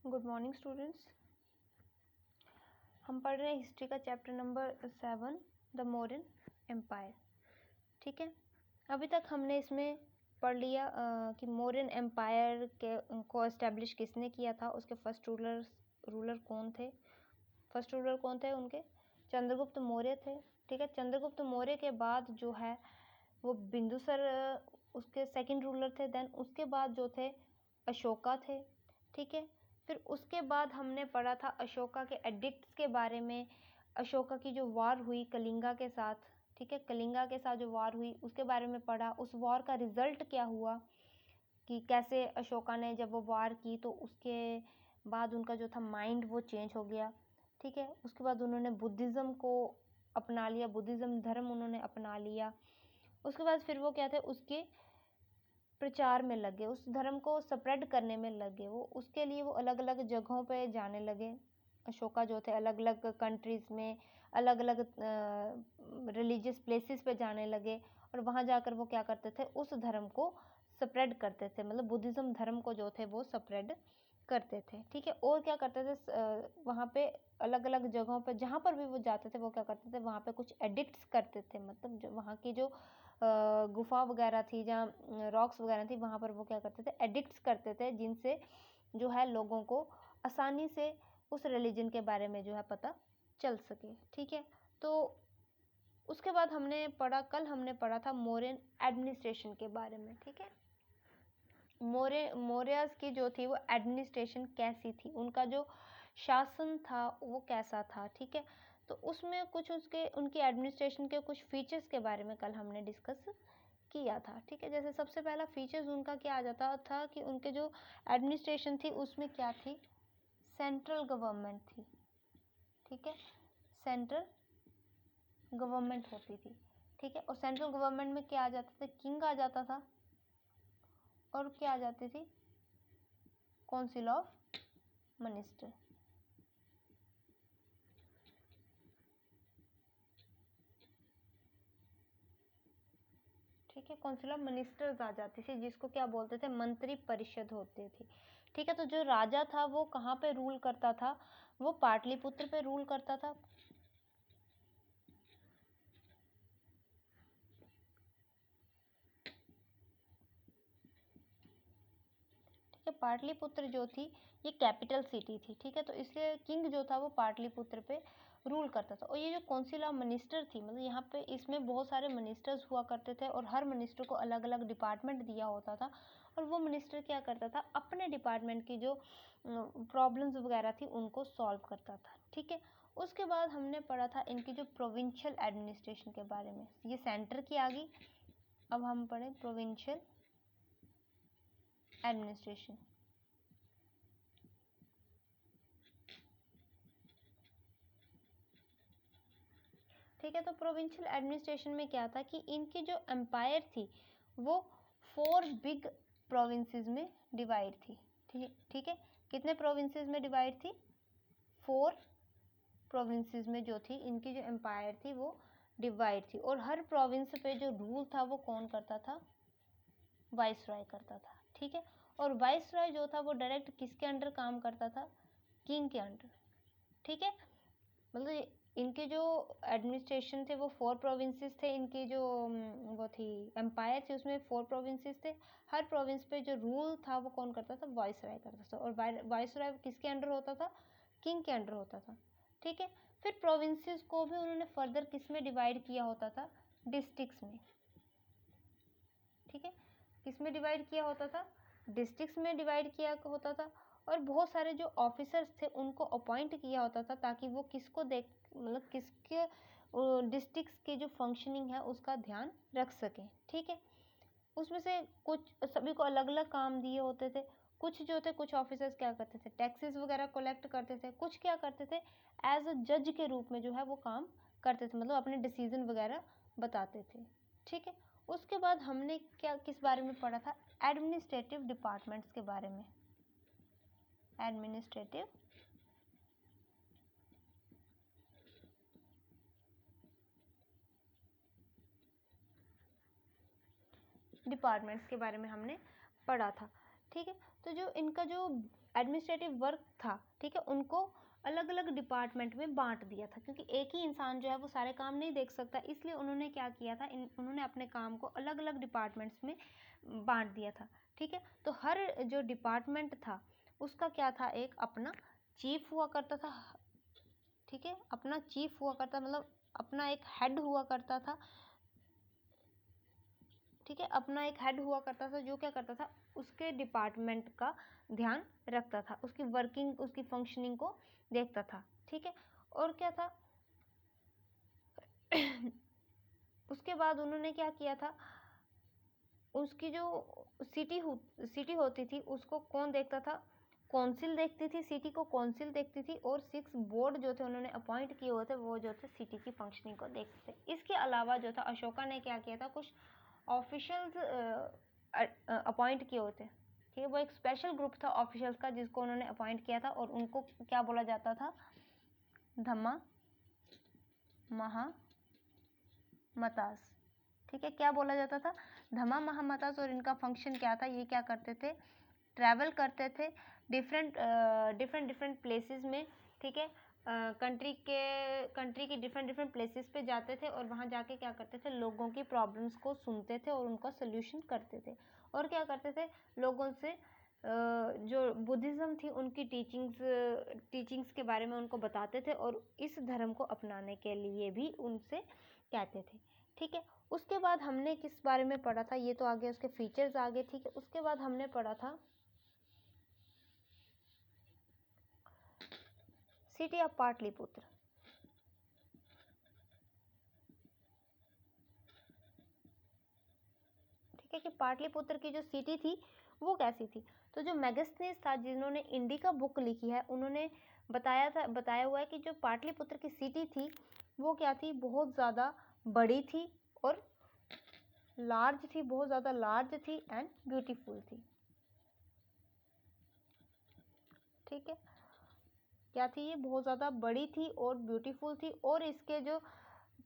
Good morning students. हम पढ़ रहे हैं हिस्ट्री का chapter number 7 the Mauryan empire. ठीक है, अभी तक हमने इसमें पढ़ लिया कि मौर्यन एम्पायर के को एस्टेब्लिश किसने किया था, उसके फर्स्ट रूलर कौन थे। फर्स्ट रूलर कौन थे उनके? चंद्रगुप्त मौर्य थे। ठीक है, चंद्रगुप्त मौर्य के बाद जो है वो बिंदुसार उसके सेकंड रूलर थे। देन उसके बाद जो थे अशोका थे। ठीक है, फिर उसके बाद हमने पढ़ा था अशोका के एडिक्ट्स के बारे में। अशोका की जो वार हुई कलिंगा के साथ, ठीक है, कलिंगा के साथ जो वार हुई उसके बारे में पढ़ा। उस वार का रिजल्ट क्या हुआ कि कैसे अशोका ने जब वो वार की तो उसके बाद उनका जो था माइंड वो चेंज हो गया। ठीक है, उसके बाद उन्होंने बुद्धिज़्म को अपना लिया, बुद्धिज़्म धर्म उन्होंने अपना लिया। उसके बाद फिर वो क्या थे, उसके प्रचार में लगे, उस धर्म को स्प्रेड करने में लगे। वो उसके लिए वो अलग अलग जगहों पे जाने लगे। अशोका जो थे अलग अलग कंट्रीज़ में अलग अलग रिलीजियस प्लेसेस पे जाने लगे और वहाँ जाकर वो क्या करते थे, उस धर्म को स्प्रेड करते थे, मतलब बुद्धिज़्म धर्म को जो थे वो स्प्रेड करते थे। ठीक है, और क्या करते थे, वहाँ पे अलग अलग जगहों पे जहाँ पर भी वो जाते थे वो क्या करते थे, वहाँ पे कुछ एडिक्ट्स करते थे, मतलब जो वहाँ की जो गुफा वगैरह थी, जहाँ रॉक्स वगैरह थी, वहाँ पर वो क्या करते थे, एडिक्ट्स करते थे, जिनसे जो है लोगों को आसानी से उस रिलीजन के बारे में जो है पता चल सके। ठीक है, तो उसके बाद कल हमने पढ़ा था मौर्यन एडमिनिस्ट्रेशन के बारे में। ठीक है, मौर्यस की जो थी वो एडमिनिस्ट्रेशन कैसी थी, उनका जो शासन था वो कैसा था। ठीक है, तो उसमें कुछ उनकी एडमिनिस्ट्रेशन के कुछ फीचर्स के बारे में कल हमने डिस्कस किया था। ठीक है, जैसे सबसे पहला फीचर्स उनका क्या आ जाता था कि उनके जो एडमिनिस्ट्रेशन थी उसमें क्या थी, सेंट्रल गवर्नमेंट थी। ठीक है, सेंट्रल गवर्नमेंट होती थी। ठीक है, और सेंट्रल गवर्नमेंट में क्या आ जाता था, किंग आ जाता था और क्या आ जाती थी, काउंसिल ऑफ मिनिस्टर। ठीक है, काउंसिल ऑफ मिनिस्टर्स आ जाती थी, जिसको क्या बोलते थे, मंत्री परिषद होती थी। ठीक है, तो जो राजा था वो कहाँ पे रूल करता था, वो पाटलिपुत्र पे रूल करता था। ठीक है, पाटलिपुत्र जो थी ये कैपिटल सिटी थी। ठीक है, तो इसलिए किंग जो था वो पाटलिपुत्र पे रूल करता था। और ये जो काउंसिल ऑफ मिनिस्टर थी, मतलब यहाँ पे इसमें बहुत सारे मिनिस्टर्स हुआ करते थे और हर मिनिस्टर को अलग अलग डिपार्टमेंट दिया होता था और वो मिनिस्टर क्या करता था, अपने डिपार्टमेंट की जो प्रॉब्लम्स वगैरह थी उनको सॉल्व करता था। ठीक है, उसके बाद हमने पढ़ा था इनकी जो प्रोविंशियल एडमिनिस्ट्रेशन के बारे में, ये सेंटर की आ गई। अब हम पढ़े प्रोविंशियल एडमिनिस्ट्रेशन। ठीक है, तो प्रोविंशियल एडमिनिस्ट्रेशन में क्या था कि इनकी जो एम्पायर थी वो 4 बिग प्रोविंसेस में डिवाइड थी। ठीक है, कितने प्रोविंसेस में डिवाइड थी, 4 प्रोविंसेस में जो थी इनकी जो एम्पायर थी वो डिवाइड थी। और हर प्रोविंस पे जो रूल था वो कौन करता था, वाइसरॉय करता था। ठीक है, और वाइसरॉय जो था वो डायरेक्ट किसके अंडर काम करता था, किंग के अंडर। ठीक है, मतलब इनके जो एडमिनिस्ट्रेशन थे वो 4 प्रोविंसेस थे, इनकी जो वो थी एम्पायर थी उसमें 4 प्रोविंसेस थे। हर प्रोविंस पे जो रूल था वो कौन करता था, वाइसरॉय करता था। और वाइसरॉय किसके अंडर होता था, किंग के अंडर होता था। ठीक है, फिर प्रोविंसेस को भी उन्होंने फर्दर किस में डिवाइड किया होता था, डिस्ट्रिक्ट्स में। ठीक है, किस में डिवाइड किया होता था, डिस्ट्रिक्ट्स में डिवाइड किया होता था। और बहुत सारे जो ऑफिसर्स थे उनको अपॉइंट किया होता था ताकि वो किसको देख, मतलब किसके डिस्ट्रिक्ट्स की जो फंक्शनिंग है उसका ध्यान रख सकें। ठीक है, उसमें से कुछ सभी को अलग अलग काम दिए होते थे। कुछ जो थे, कुछ ऑफिसर्स क्या करते थे, टैक्सेस वगैरह कलेक्ट करते थे। कुछ क्या करते थे, एज अ जज के रूप में जो है वो काम करते थे, मतलब अपने डिसीजन वगैरह बताते थे। ठीक है, उसके बाद हमने क्या किस बारे में पढ़ा था, एडमिनिस्ट्रेटिव डिपार्टमेंट्स के बारे में। एडमिनिस्ट्रेटिव डिपार्टमेंट्स के बारे में हमने पढ़ा था। ठीक है। तो जो इनका जो एडमिनिस्ट्रेटिव वर्क था, ठीक है, उनको अलग अलग डिपार्टमेंट में बांट दिया था, क्योंकि एक ही इंसान जो है वो सारे काम नहीं देख सकता, इसलिए उन्होंने क्या किया था, उन्होंने अपने काम को अलग अलग डिपार्टमेंट्स में बांट दिया था। ठीक है। तो हर जो डिपार्टमेंट था उसका क्या था, एक अपना चीफ हुआ करता था। ठीक है, अपना चीफ हुआ करता, मतलब अपना एक हेड हुआ करता था। ठीक है, अपना एक हेड हुआ करता था जो क्या करता था, उसके डिपार्टमेंट का ध्यान रखता था, उसकी वर्किंग, उसकी फंक्शनिंग को देखता था। ठीक है। और क्या था उसके बाद उन्होंने क्या किया था, उसकी जो सिटी होती थी उसको कौन देखता था, काउंसिल देखती थी, सिटी को काउंसिल देखती थी, और 6 बोर्ड जो थे उन्होंने अपॉइंट किए हुए थे वो जो थे सिटी की फंक्शनिंग को देखते थे। इसके अलावा जो था अशोका ने क्या किया था, कुछ ऑफिशियल्स अपॉइंट किए होते। ठीक है, वो एक स्पेशल ग्रुप था ऑफिशियल्स का जिसको उन्होंने अपॉइंट किया था, और उनको क्या बोला जाता था, धम्मा महामतास। ठीक है, क्या बोला जाता था, धम्मा महामतास। और इनका फंक्शन क्या था, ये क्या करते थे, ट्रैवल करते थे डिफरेंट प्लेसेस में। ठीक है, कंट्री के डिफरेंट प्लेसेस पे जाते थे, और वहाँ जाके क्या करते थे, लोगों की प्रॉब्लम्स को सुनते थे और उनका सोल्यूशन करते थे। और क्या करते थे, लोगों से जो बुद्धिज़्म थी उनकी टीचिंग्स के बारे में उनको बताते थे, और इस धर्म को अपनाने के लिए भी उनसे कहते थे। ठीक है। उसके बाद हमने किस बारे में पढ़ा था, ये तो आगे उसके फीचर्स आगे। ठीक है, उसके बाद हमने पढ़ा था सिटी ऑफ पाटलिपुत्र। ठीक है, कि पाटलिपुत्र की जो सिटी थी वो कैसी थी। तो जो मेगास्थनीज था जिन्होंने इंडिका बुक लिखी है, उन्होंने बताया हुआ है कि जो पाटलिपुत्र की सिटी थी वो क्या थी, बहुत ज़्यादा बड़ी थी और लार्ज थी, बहुत ज़्यादा लार्ज थी एंड ब्यूटीफुल थी। ठीक है, क्या थी, ये बहुत ज़्यादा बड़ी थी और ब्यूटीफुल थी, और इसके जो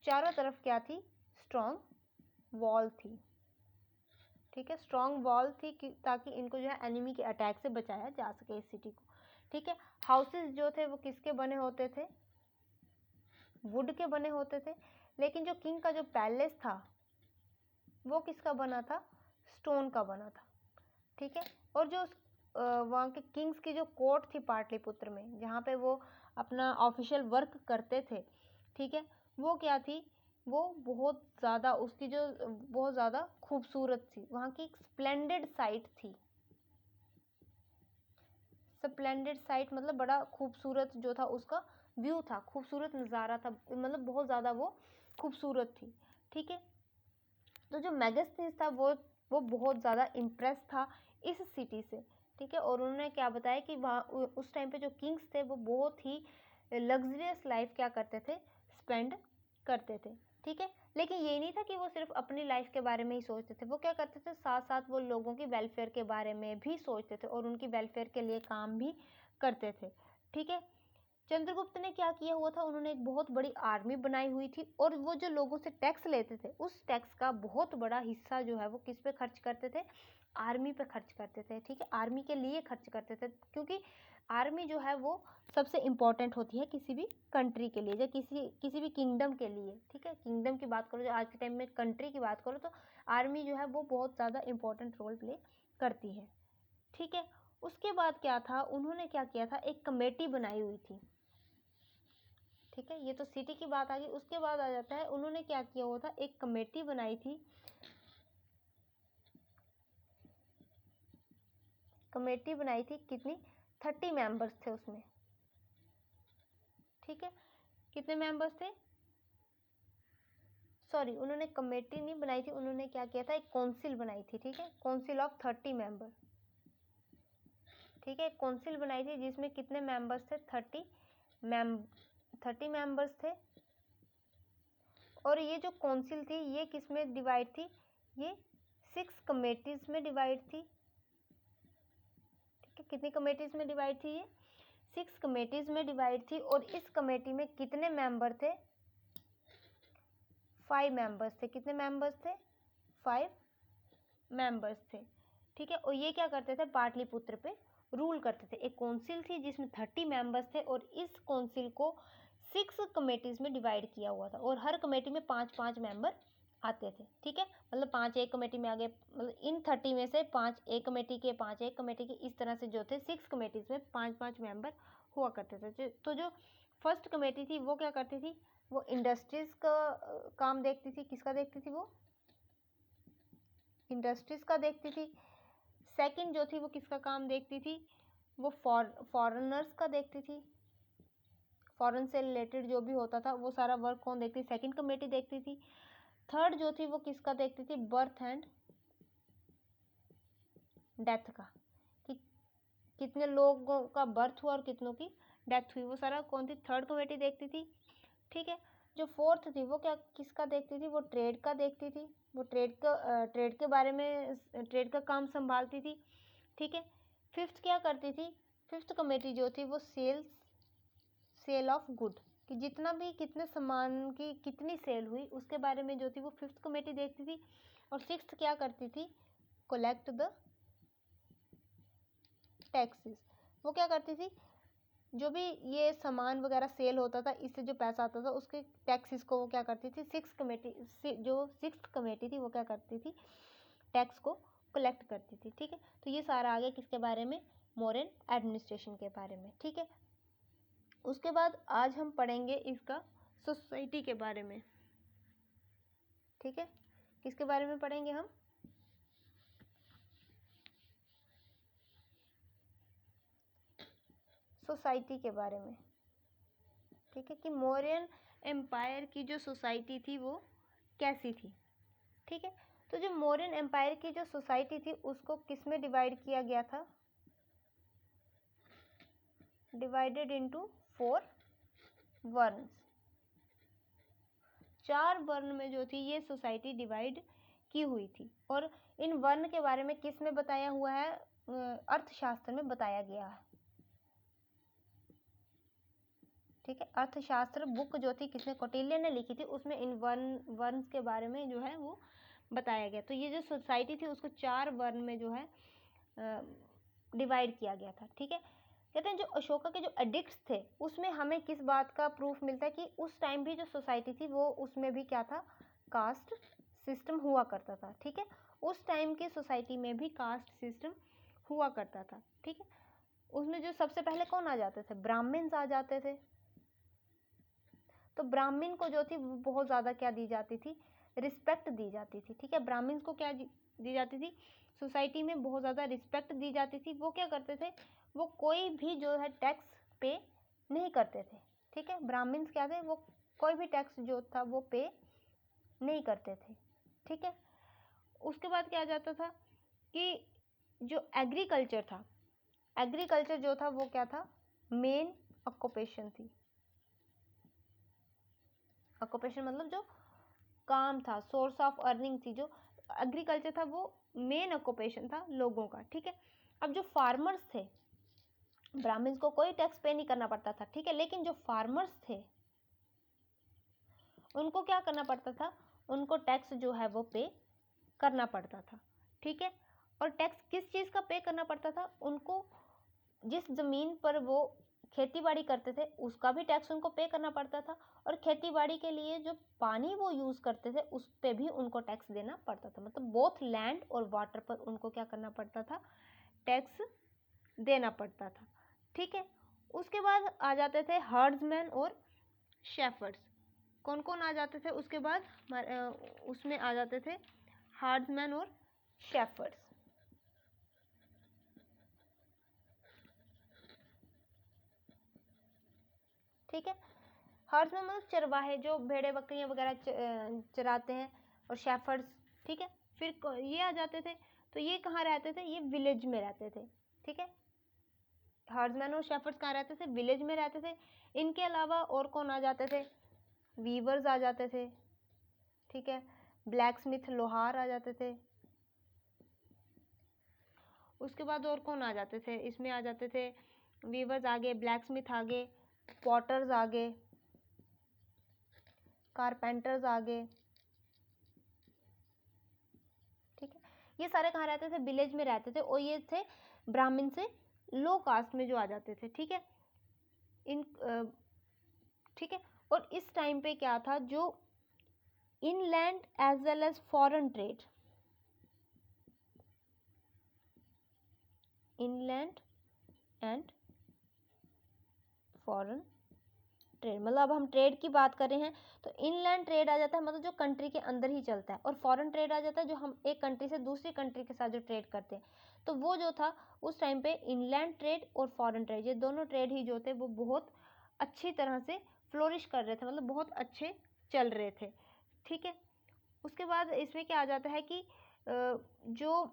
चारों तरफ क्या थी, स्ट्रॉन्ग वॉल थी। ठीक है, स्ट्रॉन्ग वॉल थी ताकि इनको जो है एनिमी के अटैक से बचाया जा सके इस सिटी को। ठीक है, हाउसेस जो थे वो किसके बने होते थे, वुड के बने होते थे। लेकिन जो किंग का जो पैलेस था वो किसका बना था, स्टोन का बना था। ठीक है, और जो वहाँ के किंग्स की जो कोर्ट थी पाटलिपुत्र में, जहाँ पे वो अपना ऑफिशियल वर्क करते थे, ठीक है, वो क्या थी, वो बहुत ज़्यादा, उसकी जो बहुत ज़्यादा खूबसूरत थी, वहाँ की एक स्प्लेंडेड साइट थी। स्प्लेंडेड साइट मतलब बड़ा खूबसूरत जो था उसका व्यू था, खूबसूरत नज़ारा था, मतलब बहुत ज़्यादा वो खूबसूरत थी। ठीक है, तो जो मेगास्थनीज था वो बहुत ज़्यादा इम्प्रेस था इस सिटी से। ठीक है, और उन्होंने क्या बताया कि वहाँ उस टाइम पे जो किंग्स थे वो बहुत ही लग्जरियस लाइफ क्या करते थे, स्पेंड करते थे। ठीक है, लेकिन ये नहीं था कि वो सिर्फ अपनी लाइफ के बारे में ही सोचते थे, वो क्या करते थे, साथ साथ वो लोगों की वेलफेयर के बारे में भी सोचते थे और उनकी वेलफेयर के लिए काम भी करते थे। ठीक है, चंद्रगुप्त ने क्या किया हुआ था, उन्होंने एक बहुत बड़ी आर्मी बनाई हुई थी, और वो जो लोगों से टैक्स लेते थे उस टैक्स का बहुत बड़ा हिस्सा जो है वो किस पे खर्च करते थे, आर्मी पे खर्च करते थे। ठीक है, आर्मी के लिए खर्च करते थे, क्योंकि आर्मी जो है वो सबसे इम्पॉर्टेंट होती है किसी भी कंट्री के लिए, या किसी भी किंगडम के लिए। ठीक है, किंगडम की बात करो, जो आज के टाइम में कंट्री की बात करो, तो आर्मी जो है वो बहुत ज़्यादा इम्पोर्टेंट रोल प्ले करती है। ठीक है, उसके बाद क्या था, उन्होंने क्या किया था, एक कमेटी बनाई हुई थी। ठीक है, ये तो सिटी की बात आ गई। उसके बाद आ जाता है, उन्होंने क्या किया हुआ था, एक कमेटी बनाई थी। कमेटी बनाई थी कितनी, 30 मेंबर्स थे उसमें। ठीक है, कितने मेंबर्स थे, सॉरी, उन्होंने कमेटी नहीं बनाई थी, उन्होंने क्या किया था, एक काउंसिल बनाई थी। ठीक है, काउंसिल ऑफ 30 मेंबर। ठीक है, काउंसिल बनाई थी जिसमें कितने मेंबर्स थे, 30 मेंबर्स थे। और ये जो काउंसिल थी ये किस में डिवाइड थी, ये 6 कमेटीज में डिवाइड थी। ठीक है, कितनी कमेटीज में डिवाइड थी, ये 6 कमेटीज में डिवाइड थी। और इस कमेटी में कितने मेंबर थे, 5 मेंबर्स थे। कितने मेंबर्स थे, 5 मेंबर्स थे। ठीक है। और ये क्या करते थे, पाटलिपुत्र पे रूल करते थे। एक काउंसिल थी जिसमें 30 मेंबर्स थे और इस काउंसिल को 6 कमेटीज में डिवाइड किया हुआ था और हर कमेटी में 5-5 मेंबर आते थे। ठीक है, मतलब 5 एक कमेटी में आ गए, मतलब इन 30 में से 5 एक कमेटी के, 5 एक कमेटी के, इस तरह से जो थे 6 कमेटीज में 5-5 मेंबर हुआ करते थे। तो जो फर्स्ट कमेटी थी वो क्या करती थी, वो इंडस्ट्रीज का काम देखती थी। किसका देखती थी, वो इंडस्ट्रीज का देखती थी। सेकंड जो थी वो किसका काम देखती थी, वो फॉरेनर्स का देखती थी। फॉरेन से रिलेटेड जो भी होता था वो सारा वर्क कौन देखती थी, सेकंड कमेटी देखती थी। थर्ड जो थी वो किसका देखती थी, बर्थ एंड डेथ का, कि कितने लोगों का बर्थ हुआ और कितनों की डेथ हुई, वो सारा कौन थी, थर्ड कमेटी देखती थी। ठीक है। जो फोर्थ थी वो क्या किसका देखती थी, वो ट्रेड का देखती थी। वो ट्रेड के बारे में, ट्रेड का काम संभालती थी। ठीक है। फिफ्थ क्या करती थी, फिफ्थ कमेटी जो थी वो सेल ऑफ गुड, कि जितना भी कितने सामान की कितनी सेल हुई उसके बारे में जो थी वो फिफ्थ कमेटी देखती थी। और सिक्स्थ क्या करती थी, कलेक्ट द टैक्सेस। वो क्या करती थी, जो भी ये सामान वगैरह सेल होता था इससे जो पैसा आता था उसके टैक्सेस को वो क्या करती थी, जो सिक्स्थ कमेटी थी वो क्या करती थी, टैक्स को कलेक्ट करती थी। ठीक है। तो ये सारा आ गया किसके बारे में, मॉडर्न एडमिनिस्ट्रेशन के बारे में। ठीक है। उसके बाद आज हम पढ़ेंगे इसका सोसाइटी के बारे में। ठीक है। किसके बारे में पढ़ेंगे हम, सोसाइटी के बारे में। ठीक है, कि मौर्यन एम्पायर की जो सोसाइटी थी वो कैसी थी। ठीक है। तो जो मौर्यन एम्पायर की जो सोसाइटी थी उसको किस में डिवाइड किया गया था, डिवाइडेड इनटू 4 वर्न्स। 4 वर्ण में जो थी ये सोसाइटी डिवाइड की हुई थी। और इन वर्ण के बारे में किस में बताया हुआ है, अर्थशास्त्र में बताया गया है। ठीक है। अर्थशास्त्र बुक जो थी किसने, कौटिल्य ने लिखी थी, उसमें इन वर्ण के बारे में जो है वो बताया गया। तो ये जो सोसाइटी थी उसको 4 वर्ण में जो है डिवाइड किया गया था। ठीक है। कहते हैं जो अशोका के जो एडिक्ट्स थे उसमें हमें किस बात का प्रूफ मिलता है कि उस टाइम भी जो सोसाइटी थी वो उसमें भी क्या था, कास्ट सिस्टम हुआ करता था। ठीक है। उस टाइम की सोसाइटी में भी कास्ट सिस्टम हुआ करता था। ठीक है। उसमें जो सबसे पहले कौन आ जाते थे, ब्राह्मण्स आ जाते थे। तो ब्राह्मण को जो थी वो बहुत ज़्यादा क्या दी जाती थी, रिस्पेक्ट दी जाती थी। ठीक है। ब्राह्मण्स को क्या दी जाती थी, सोसाइटी में बहुत ज़्यादा रिस्पेक्ट दी जाती थी। वो क्या करते थे, वो कोई भी जो है टैक्स पे नहीं करते थे। ठीक है। ब्राह्मण्स क्या थे, वो कोई भी टैक्स जो था वो पे नहीं करते थे। ठीक है। उसके बाद क्या आ जाता था कि जो एग्रीकल्चर था, एग्रीकल्चर जो था वो क्या था, मेन ऑक्यूपेशन थी। ऑक्यूपेशन मतलब जो काम था, सोर्स ऑफ अर्निंग थी, जो एग्रीकल्चर था वो मेन ऑक्यूपेशन था लोगों का। ठीक है। अब जो फार्मर्स थे, ब्राह्मण्स को कोई टैक्स पे नहीं करना पड़ता था। ठीक है। लेकिन जो फार्मर्स थे उनको क्या करना पड़ता था, उनको टैक्स जो है वो पे करना पड़ता था। ठीक है। और टैक्स किस चीज़ का पे करना पड़ता था, उनको जिस ज़मीन पर वो खेती बाड़ी करते थे उसका भी टैक्स उनको पे करना पड़ता था। और खेती बाड़ी के लिए जो पानी वो यूज़ करते थे उस पर भी उनको टैक्स देना पड़ता था। मतलब बोथ लैंड और वाटर पर उनको क्या करना पड़ता था, टैक्स देना पड़ता था। ठीक है। उसके बाद आ जाते थे हर्ड्समैन और शेफर्ड्स। कौन कौन आ जाते थे उसके बाद, उसमें आ जाते थे हर्ड्समैन और शेफर्ड्स। ठीक है। हर्ड्समैन मतलब चरवाहे, जो भेड़े बकरियां वगैरह चराते हैं, और शेफर्ड्स। ठीक है। फिर ये आ जाते थे, तो ये कहाँ रहते थे, ये विलेज में रहते थे। ठीक है। हर्ड्समैन और शेफर्ड्स कहाँ रहते थे, विलेज में रहते थे। इनके अलावा और कौन आ जाते थे, वीवर्स आ जाते थे। ठीक है। ब्लैक स्मिथ, लोहार आ जाते थे। उसके बाद और कौन आ जाते थे, इसमें आ जाते थे वीवर्स आगे, ब्लैक स्मिथ आगे, पॉटर्स आगे, कारपेंटर्स आगे। ठीक है। ये सारे कहाँ रहते थे? विलेज में रहते थे, और ये थे ब्राह्मण से लो कास्ट में जो आ जाते थे, ठीक है। ठीक है। और इस टाइम पे क्या था, जो inland as well as foreign trade, inland and foreign trade, मतलब अब हम ट्रेड की बात कर रहे हैं तो इनलैंड ट्रेड आ जाता है, मतलब जो कंट्री के अंदर ही चलता है, और फॉरेन ट्रेड आ जाता है जो हम एक कंट्री से दूसरी कंट्री के साथ जो ट्रेड करते हैं। तो वो जो था उस टाइम पे इनलैंड ट्रेड और फॉरेन ट्रेड, ये दोनों ट्रेड ही जो थे वो बहुत अच्छी तरह से फ्लोरिश कर रहे थे, मतलब बहुत अच्छे चल रहे थे, ठीक है। उसके बाद इसमें क्या आ जाता है कि जो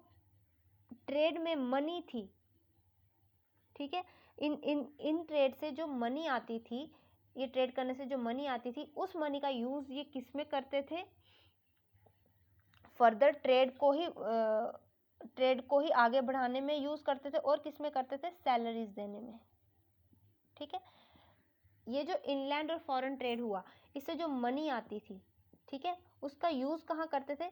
ट्रेड में मनी थी, ठीक है, इन ट्रेड से जो मनी आती थी, ये ट्रेड करने से जो मनी आती थी, उस मनी का यूज़ ये किस में करते थे? फर्दर ट्रेड को ही आगे बढ़ाने में यूज़ करते थे, और किस में करते थे? सैलरीज देने में, ठीक है। ये जो इनलैंड और फॉरेन ट्रेड हुआ, इससे जो मनी आती थी, ठीक है, उसका यूज़ कहाँ करते थे?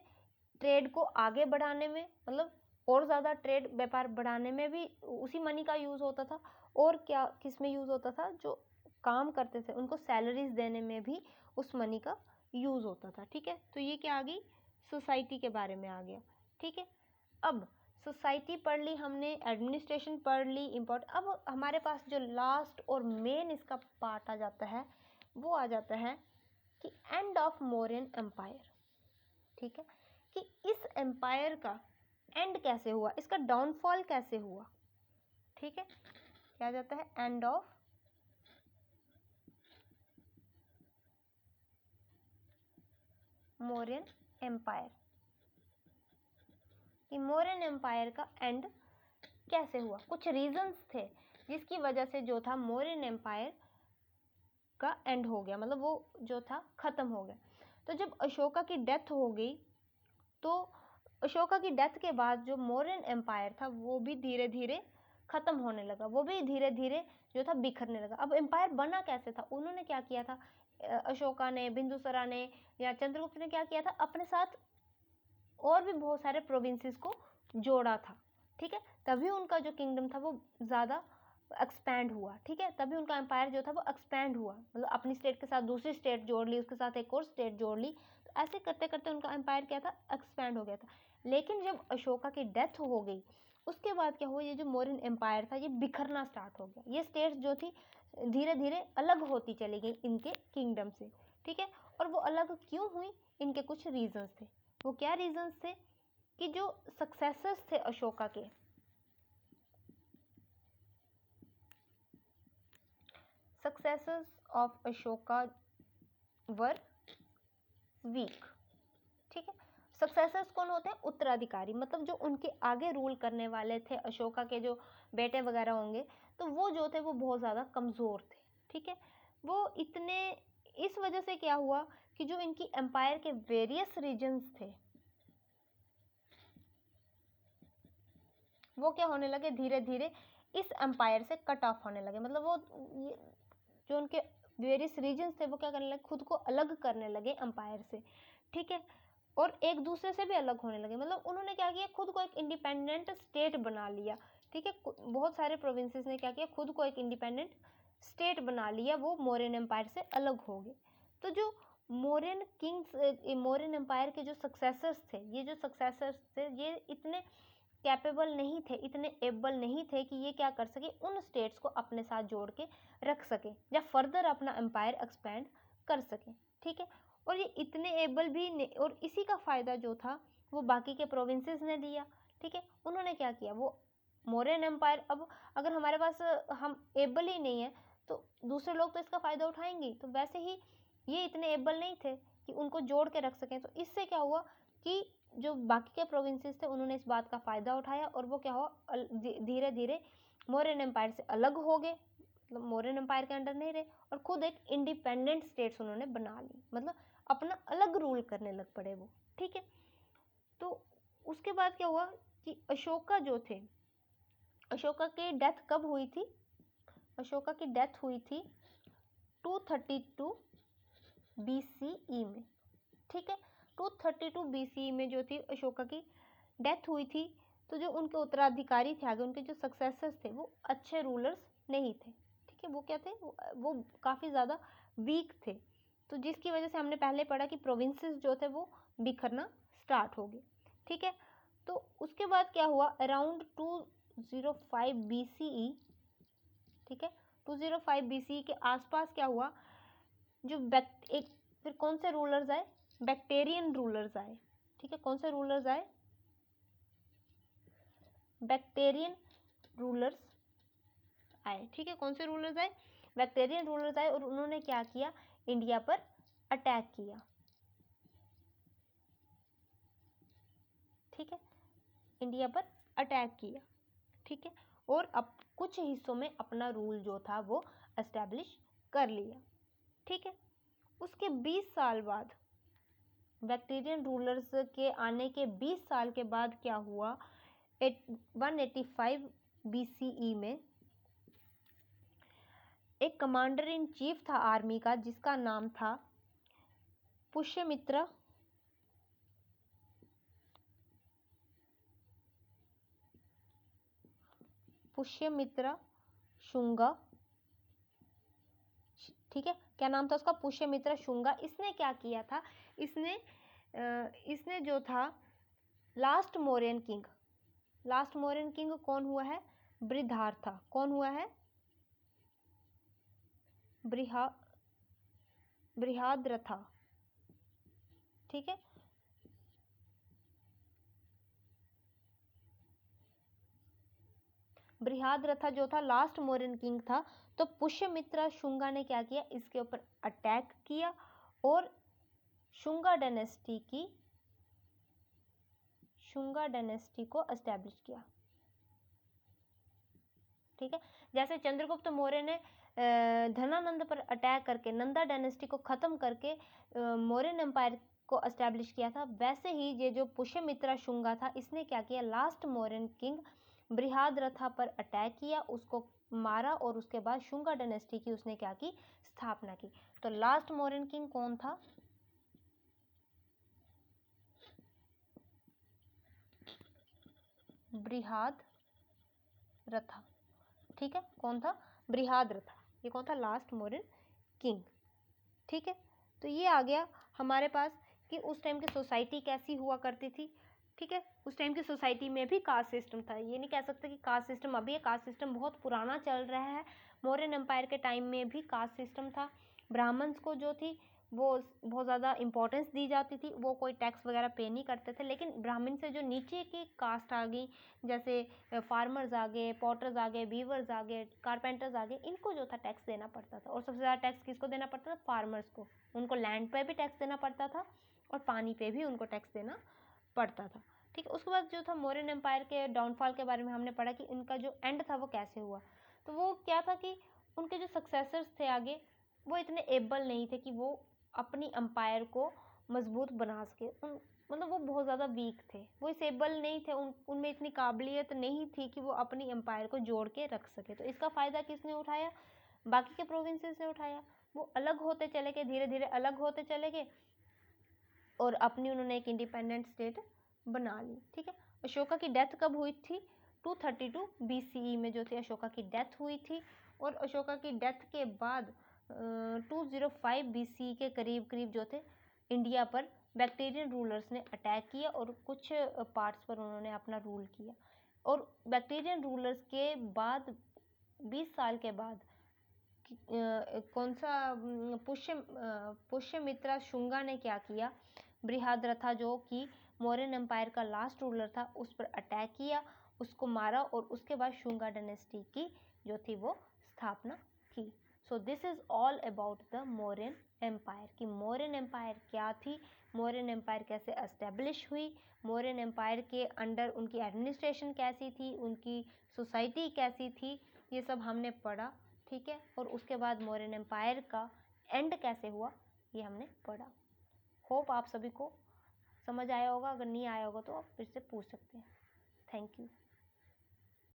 ट्रेड को आगे बढ़ाने में, मतलब और ज़्यादा ट्रेड व्यापार बढ़ाने में भी उसी मनी का यूज़ होता था, और क्या किस में यूज़ होता था? जो काम करते थे उनको सैलरीज देने में भी उस मनी का यूज़ होता था, ठीक है। तो ये क्या आ गई? सोसाइटी के बारे में आ गया, ठीक है। अब सोसाइटी पढ़ ली हमने, एडमिनिस्ट्रेशन पढ़ ली, इम्पोर्ट। अब हमारे पास जो लास्ट और मेन इसका पार्ट आ जाता है, वो आ जाता है कि एंड ऑफ मौर्यन एम्पायर, ठीक है, कि इस एम्पायर का एंड कैसे हुआ, इसका डाउनफॉल कैसे हुआ, ठीक है। क्या आ जाता है? एंड ऑफ मौर्यन एम्पायर, कि मौर्यन एम्पायर का एंड कैसे हुआ। कुछ रीजंस थे जिसकी वजह से जो था मौर्यन एम्पायर का एंड हो गया, मतलब वो जो था खत्म हो गया। तो जब अशोका की डेथ हो गई, तो अशोका की डेथ के बाद जो मौर्यन एम्पायर था वो भी धीरे धीरे खत्म होने लगा, वो भी धीरे धीरे जो था बिखरने लगा। अब एम्पायर बना कैसे था? उन्होंने क्या किया था, अशोका ने, बिंदुसरा ने या चंद्रगुप्त ने क्या किया था, अपने साथ और भी बहुत सारे प्रोविंसेस को जोड़ा था, ठीक है। तभी उनका जो किंगडम था वो ज़्यादा एक्सपैंड हुआ, ठीक है। तभी उनका एम्पायर जो था वो एक्सपैंड हुआ, मतलब अपनी स्टेट के साथ दूसरी स्टेट जोड़ ली, उसके साथ एक और स्टेट जोड़ ली, तो ऐसे करते करते उनका एम्पायर क्या था? एक्सपैंड हो गया था। लेकिन जब अशोका की डेथ हो गई, उसके बाद क्या हुआ? ये जो मौर्यन एम्पायर था ये बिखरना स्टार्ट हो गया, ये स्टेट्स जो थी धीरे धीरे अलग होती चली गई इनके किंगडम से, ठीक है। और वो अलग क्यों हुई? इनके कुछ रीजंस थे। वो क्या रीजंस थे? कि जो सक्सेसर्स थे अशोका के, successors of Ashoka were weak, ठीक है। सक्सेसर्स कौन होते हैं? उत्तराधिकारी, मतलब जो उनके आगे रूल करने वाले थे, अशोका के जो बेटे वगैरह होंगे, तो वो जो थे वो बहुत ज़्यादा कमज़ोर थे, ठीक है। वो इतने, इस वजह से क्या हुआ कि जो इनकी एम्पायर के वेरियस रीजन्स थे वो क्या होने लगे? धीरे धीरे इस एम्पायर से कट ऑफ होने लगे, मतलब वो जो उनके वेरियस रीजन्स थे वो क्या करने लगे? खुद को अलग करने लगे एम्पायर से, ठीक है। और एक दूसरे से भी अलग होने लगे, मतलब उन्होंने क्या किया? खुद को एक इंडिपेंडेंट स्टेट बना लिया, ठीक है। बहुत सारे प्रोविंसेस ने क्या किया? खुद को एक इंडिपेंडेंट स्टेट बना लिया, वो मौर्यन एम्पायर से अलग हो गए। तो जो मौर्यन किंग्स, मौर्यन एम्पायर के जो सक्सेसर्स थे, ये जो सक्सेसर्स थे ये इतने कैपेबल नहीं थे, इतने एबल नहीं थे कि ये क्या कर सके? उन स्टेट्स को अपने साथ जोड़ के रख सके या फर्दर अपना एम्पायर एक्सपैंड कर सके, ठीक है। और ये इतने एबल भी नहीं, और इसी का फ़ायदा जो था वो बाकी के प्रोविंसेस ने लिया, ठीक है। उन्होंने क्या किया? वो मौर्यन एम्पायर, अब अगर हमारे पास हम एबल ही नहीं है तो दूसरे लोग तो इसका फ़ायदा उठाएंगे, तो वैसे ही ये इतने एबल नहीं थे कि उनको जोड़ के रख सकें। तो इससे क्या हुआ कि जो बाकी के प्रोविंसेस थे उन्होंने इस बात का फ़ायदा उठाया, और वो क्या हुआ? धीरे धीरे मौर्यन एम्पायर से अलग हो गए, मतलब मौर्यन एम्पायर के अंडर नहीं रहे, और खुद एक इंडिपेंडेंट स्टेट्स उन्होंने बना ली, मतलब अपना अलग रूल करने लग पड़े वो, ठीक है। तो उसके बाद क्या हुआ कि अशोका जो थे, अशोका की डेथ कब हुई थी? अशोका की डेथ हुई थी 232 BCE में, ठीक है। 232 BCE में जो थी अशोका की डेथ हुई थी तो जो उनके उत्तराधिकारी थे आगे, उनके जो सक्सेसर्स थे वो अच्छे रूलर्स नहीं थे, ठीक है। वो क्या थे, वो काफ़ी ज़्यादा वीक थे, तो जिसकी वजह से हमने पहले पढ़ा कि प्रोविंसेस जो थे वो बिखरना स्टार्ट हो गए, ठीक है। तो उसके बाद क्या हुआ, अराउंड 205 BCE, ठीक है, 205 BCE के आसपास क्या हुआ, जो फिर कौन से रूलर्स आए, बैक्टेरियन रूलर्स आए, ठीक है। कौन से रूलर्स आए, बैक्टेरियन रूलर्स आए, ठीक है। कौन से रूलर्स आए, बैक्टेरियन रूलर्स आए, और उन्होंने क्या किया, इंडिया पर अटैक किया, ठीक है, इंडिया पर अटैक किया, ठीक है। और अब कुछ हिस्सों में अपना रूल जो था वो एस्टेब्लिश कर लिया, ठीक है। उसके 20 साल बाद, बैक्टीरियन रूलर्स के आने के 20 साल के बाद क्या हुआ, 185 BCE में एक कमांडर इन चीफ था आर्मी का जिसका नाम था पुष्यमित्र शुंगा, ठीक है। क्या नाम था उसका, पुष्यमित्र शुंगा। इसने क्या किया था, इसने जो था लास्ट मौर्यन किंग कौन हुआ है, बृहद्रथा। कौन हुआ है, बृहद्रथा, ठीक है। बृहद्रथा जो था लास्ट मौर्यन किंग था, तो पुष्यमित्र शुंगा ने क्या किया, इसके ऊपर अटैक किया और शुंगा डायनेस्टी को एस्टेब्लिश किया, ठीक है। जैसे चंद्रगुप्त मौर्य ने धनानंद पर अटैक करके नंदा डायनेस्टी को खत्म करके मौर्यन एम्पायर को एस्टेब्लिश किया था, वैसे ही ये जो पुष्यमित्र शुंगा था, इसने क्या किया, लास्ट मौर्यन किंग बृहद्रथा पर अटैक किया, उसको मारा और उसके बाद शुंगा डायनेस्टी की उसने क्या की, स्थापना की। तो लास्ट मौर्यन किंग कौन था, बृहद्रथा, ठीक है। कौन था, बृहद्रथा, ये कौन था, लास्ट मौर्यन किंग, ठीक है। तो ये आ गया हमारे पास कि उस टाइम की सोसाइटी कैसी हुआ करती थी, ठीक है। उस टाइम की सोसाइटी में भी कास्ट सिस्टम था, ये नहीं कह सकते कि कास्ट सिस्टम अभी है, कास्ट सिस्टम बहुत पुराना चल रहा है। मौर्यन एम्पायर के टाइम में भी कास्ट सिस्टम था। ब्राह्मण्स को जो थी वो बहुत ज़्यादा इंपॉर्टेंस दी जाती थी, वो कोई टैक्स वगैरह पे नहीं करते थे। लेकिन ब्राह्मण से जो नीचे की कास्ट आ गई, जैसे फार्मर्स आ गए, पॉटर्स आ गए, वीवर्स आ गए, कारपेंटर्स आ गए, इनको जो था टैक्स देना पड़ता था। और सबसे ज़्यादा टैक्स किसको देना पड़ता था, फार्मर्स को। उनको लैंड पे भी टैक्स देना पड़ता था और पानी पे भी उनको टैक्स देना पड़ता था, ठीक है। उसके बाद जो था मौर्यन एम्पायर के डाउनफॉल के बारे में हमने पढ़ा कि इनका जो एंड था वो कैसे हुआ। तो वो क्या था कि उनके जो सक्सेसर्स थे आगे, वो इतने एबल नहीं थे कि वो अपनी एम्पायर को मजबूत बना सके। मतलब वो बहुत ज़्यादा वीक थे, वो इस एबल नहीं थे, उनमें इतनी काबिलियत नहीं थी कि वो अपनी एम्पायर को जोड़ के रख सके। तो इसका फ़ायदा किसने उठाया, बाकी के प्रोविंसेस ने उठाया। वो अलग होते चले गए, धीरे धीरे अलग होते चले गए और अपनी उन्होंने एक इंडिपेंडेंट स्टेट बना ली, ठीक है। अशोका की डेथ कब हुई थी, 232 BCE में जो थी अशोका की डेथ हुई थी। और अशोका की डेथ के बाद 205 BCE के करीब करीब जो थे इंडिया पर बैक्टीरियन रूलर्स ने अटैक किया और कुछ पार्ट्स पर उन्होंने अपना रूल किया। और बैक्टीरियन रूलर्स के बाद 20 साल के बाद कौन सा पुष्यमित्र शुंगा ने क्या किया, बृहद्रथा जो कि मौर्यन एम्पायर का लास्ट रूलर था, उस पर अटैक किया, उसको मारा और उसके बाद शुंगा डायनेस्टी की जो थी वो स्थापना की। So this is all about the Mauryan empire कि मौर्यन एम्पायर क्या थी, मौर्यन एम्पायर कैसे एस्टेब्लिश हुई, मौर्यन एम्पायर के अंडर उनकी एडमिनिस्ट्रेशन कैसी थी, उनकी सोसाइटी कैसी थी, ये सब हमने पढ़ा, ठीक है। और उसके बाद मौर्यन एम्पायर का एंड कैसे हुआ ये हमने पढ़ा। होप आप सभी को समझ आया होगा, अगर नहीं आया होगा तो आप फिर से पूछ सकते हैं। Thank you.